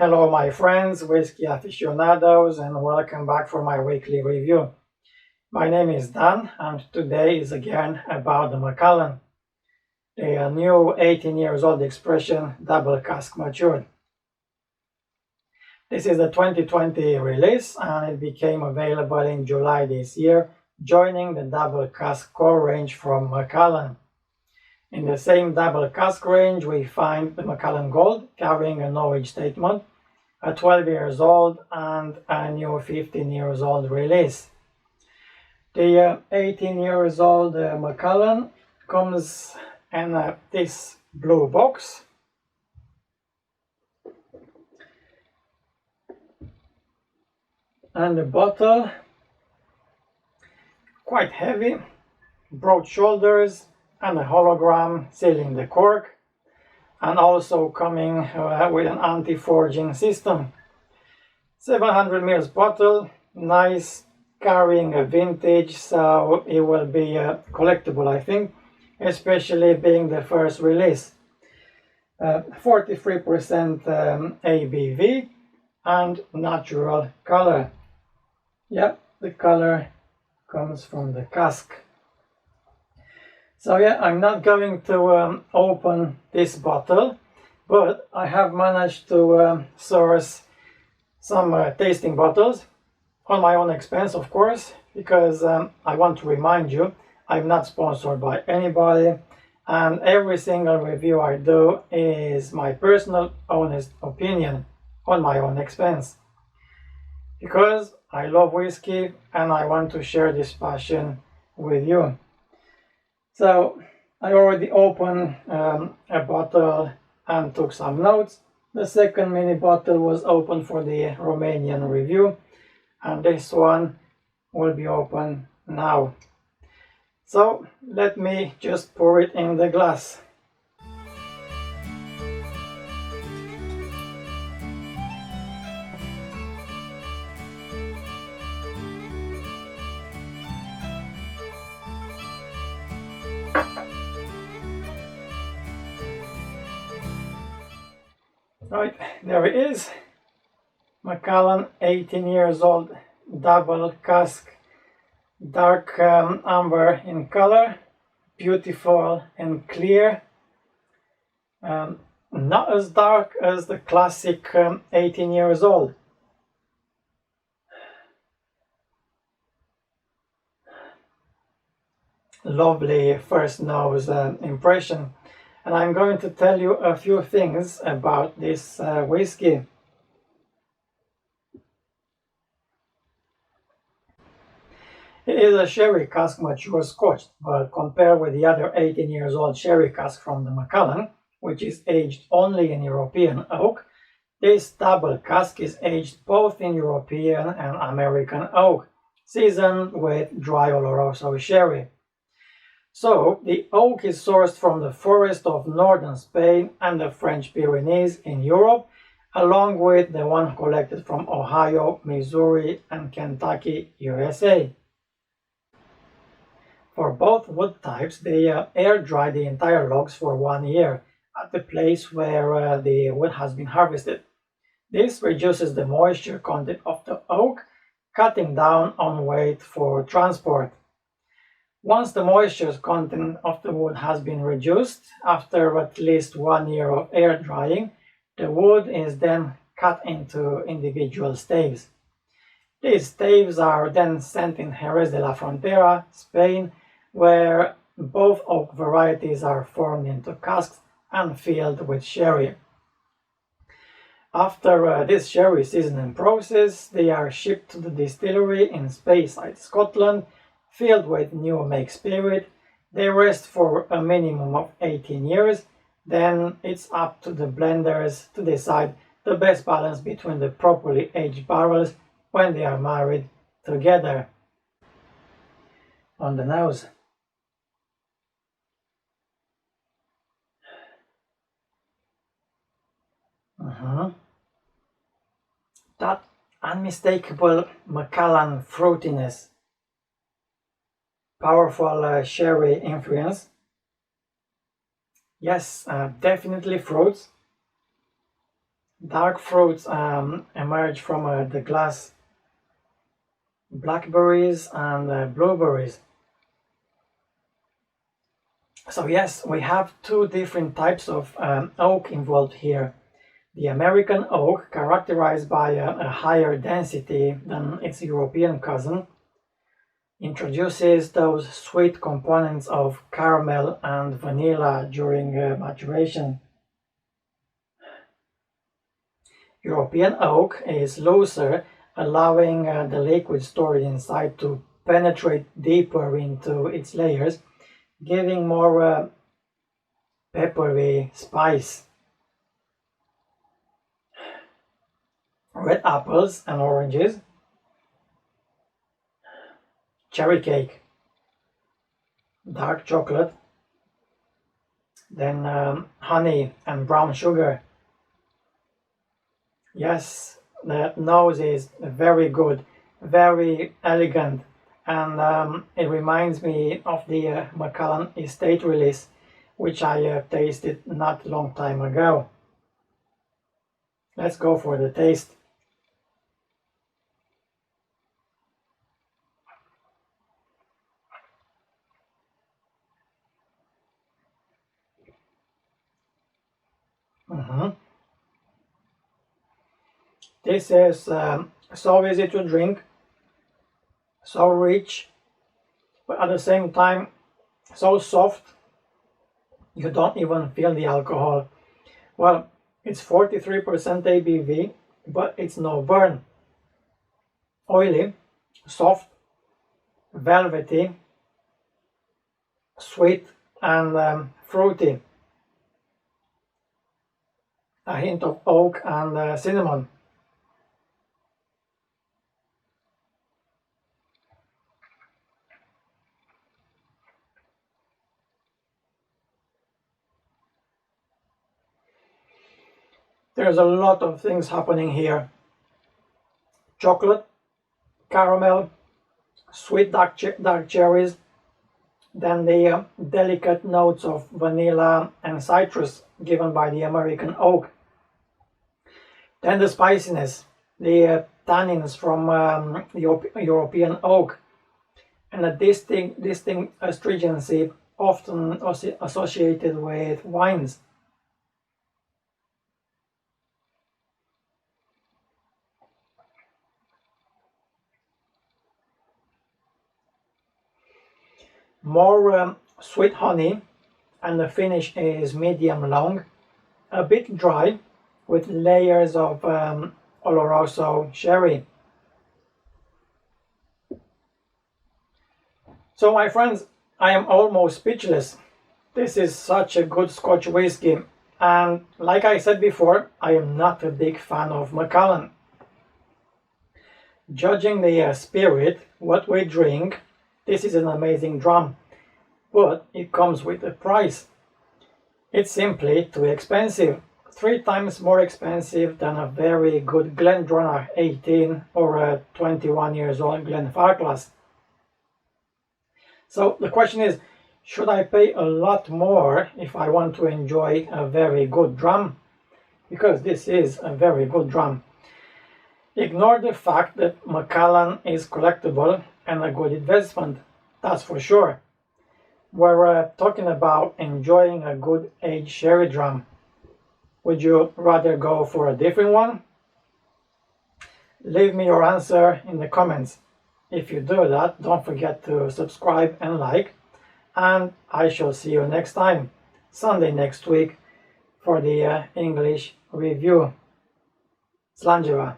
Hello my friends, whiskey aficionados, and welcome back for my weekly review. My name is Dan, and today is again about the Macallan, the new 18 years old expression Double Cask matured. This is the 2020 release and it became available in July this year, joining the Double Cask core range from Macallan. In the same Double Cask range we find the Macallan Gold carrying a no age statement, a 12 years old and a new 15 years old release. The 18 years old Macallan comes in this blue box. And the bottle, quite heavy, broad shoulders and a hologram sealing the cork, and also coming with an anti-forging system. 700 ml bottle, nice, carrying a vintage, so it will be collectible, I think, especially being the first release. 43% ABV and natural color. Yeah, the color comes from the cask. So yeah, I'm not going to open this bottle, but I have managed to source some tasting bottles on my own expense, of course, because I want to remind you, I'm not sponsored by anybody, and every single review I do is my personal honest opinion on my own expense, because I love whiskey and I want to share this passion with you. So I already opened a bottle and took some notes. The second mini bottle was opened for the Romanian review, and this one will be open now. So let me just pour it in the glass. Right, there it is. Macallan, 18 years old, Double Cask, dark amber in color, beautiful and clear. Not as dark as the classic 18 years old. Lovely first nose impression. And I'm going to tell you a few things about this whiskey. It is a sherry cask mature scotch, but compared with the other 18 years old sherry cask from the Macallan, which is aged only in European oak, this double cask is aged both in European and American oak, seasoned with dry Oloroso sherry. So, the oak is sourced from the forest of northern Spain and the French Pyrenees in Europe, along with the one collected from Ohio, Missouri, and Kentucky, USA. For both wood types, they air dry the entire logs for 1 year at the place where the wood has been harvested. This reduces the moisture content of the oak, cutting down on weight for transport. Once the moisture content of the wood has been reduced, after at least 1 year of air drying, the wood is then cut into individual staves. These staves are then sent in Jerez de la Frontera, Spain, where both oak varieties are formed into casks and filled with sherry. After this sherry seasoning process, they are shipped to the distillery in Speyside, Scotland, filled with new make spirit. They rest for a minimum of 18 years. Then it's up to the blenders to decide the best balance between the properly aged barrels when they are married together. On the nose. That unmistakable Macallan fruitiness. Powerful sherry influence. Yes, definitely fruits. Dark fruits emerge from the glass, blackberries and blueberries. So yes, we have two different types of oak involved here. The American oak, characterized by a higher density than its European cousin, introduces those sweet components of caramel and vanilla during maturation. European oak is looser, allowing the liquid stored inside to penetrate deeper into its layers, giving more peppery spice. Red apples and oranges, cherry cake, dark chocolate, then honey and brown sugar. Yes, the nose is very good, very elegant, and it reminds me of the Macallan estate release, which I tasted not long time ago. Let's go for the taste. This is so easy to drink, so rich, but at the same time so soft you don't even feel the alcohol. Well, it's 43% ABV, but it's no burn. Oily, soft, velvety, sweet and fruity. A hint of oak and cinnamon. There's a lot of things happening here. Chocolate, caramel, sweet dark cherries, then the delicate notes of vanilla and citrus given by the American oak. Then the spiciness, the tannins from the European oak, and a distinct astringency often associated with wines. More sweet honey, and the finish is medium long, a bit dry with layers of Oloroso sherry. So my friends, I am almost speechless. This is such a good Scotch whiskey, and like I said before, I am not a big fan of Macallan. Judging the spirit, what we drink, this is an amazing drum, but it comes with a price. It's simply too expensive, 3 times more expensive than a very good Glendronach 18 or a 21 years old Glenfarclas. So the question is, should I pay a lot more if I want to enjoy a very good drum? Because this is a very good drum. Ignore the fact that Macallan is collectible and a good investment, that's for sure. We're talking about enjoying a good aged sherry drum. Would you rather go for a different one? Leave me your answer in the comments. If you do that, don't forget to subscribe and like, and I shall see you next time, Sunday next week, for the English review. Slanjeva.